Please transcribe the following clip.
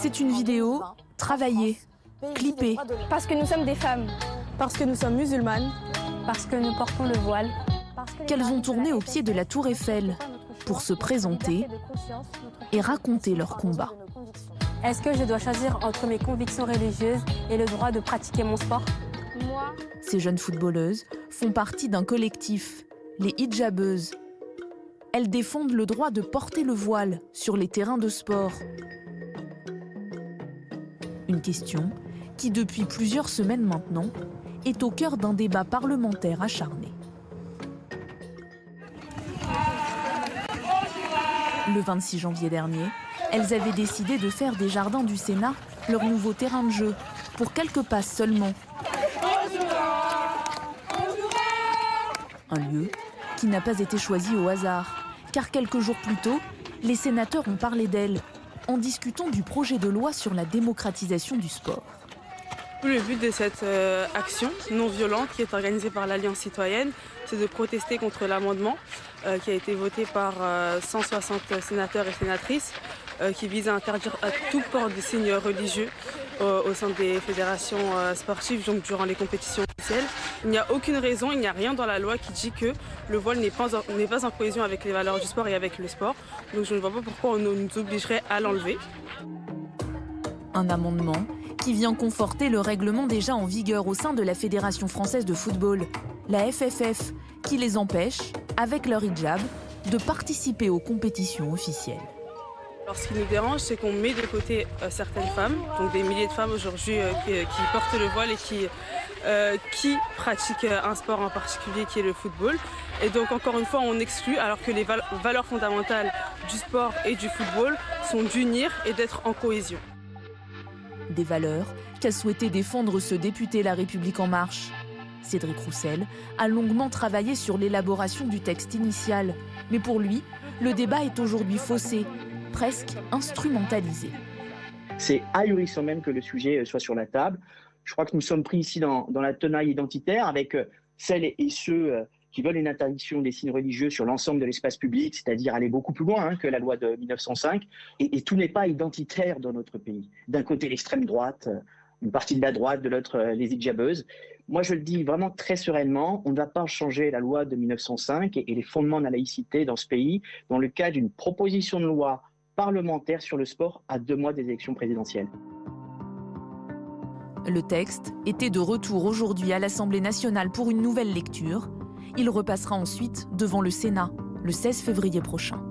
C'est une vidéo travaillée, clippée. Parce que nous sommes des femmes. Parce que nous sommes musulmanes. Parce que nous portons le voile. Qu'elles ont tourné au pied de la Tour Eiffel pour se présenter et raconter leur combat. Est-ce que je dois choisir entre mes convictions religieuses et le droit de pratiquer mon sport? Ces jeunes footballeuses font partie d'un collectif, les hijabeuses. Elles défendent le droit de porter le voile sur les terrains de sport. Une question qui, depuis plusieurs semaines maintenant, est au cœur d'un débat parlementaire acharné. Le 26 janvier dernier, elles avaient décidé de faire des jardins du Sénat leur nouveau terrain de jeu, pour quelques passes seulement. Un lieu qui n'a pas été choisi au hasard, car quelques jours plus tôt, les sénateurs ont parlé d'elles en discutant du projet de loi sur la démocratisation du sport. Le but de cette action non violente qui est organisée par l'Alliance citoyenne, c'est de protester contre l'amendement qui a été voté par 160 sénateurs et sénatrices qui vise à interdire à tout port de signes religieux au sein des fédérations sportives, donc durant les compétitions officielles. Il n'y a aucune raison, il n'y a rien dans la loi qui dit que le voile n'est pas en cohésion avec les valeurs du sport et avec le sport. Donc je ne vois pas pourquoi on nous obligerait à l'enlever. Un amendement qui vient conforter le règlement déjà en vigueur au sein de la Fédération française de football, la FFF, qui les empêche, avec leur hijab, de participer aux compétitions officielles. Alors, ce qui nous dérange, c'est qu'on met de côté certaines femmes, donc des milliers de femmes aujourd'hui qui portent le voile et qui pratiquent un sport en particulier qui est le football. Et donc encore une fois, on exclut alors que les valeurs fondamentales du sport et du football sont d'unir et d'être en cohésion. Des valeurs qu'a souhaité défendre ce député La République En Marche. Cédric Roussel a longuement travaillé sur l'élaboration du texte initial. Mais pour lui, le débat est aujourd'hui faussé, presque instrumentalisé. C'est ahurissant même que le sujet soit sur la table. Je crois que nous sommes pris ici dans la tenaille identitaire avec celles et ceux qui veulent une interdiction des signes religieux sur l'ensemble de l'espace public, c'est-à-dire aller beaucoup plus loin que la loi de 1905. Et tout n'est pas identitaire dans notre pays. D'un côté, l'extrême droite, une partie de la droite, de l'autre, les hijabeuses. Moi, je le dis vraiment très sereinement, on ne va pas changer la loi de 1905 et les fondements de la laïcité dans ce pays dans le cadre d'une proposition de loi parlementaire sur le sport à 2 mois des élections présidentielles. Le texte était de retour aujourd'hui à l'Assemblée nationale pour une nouvelle lecture. Il repassera ensuite devant le Sénat le 16 février prochain.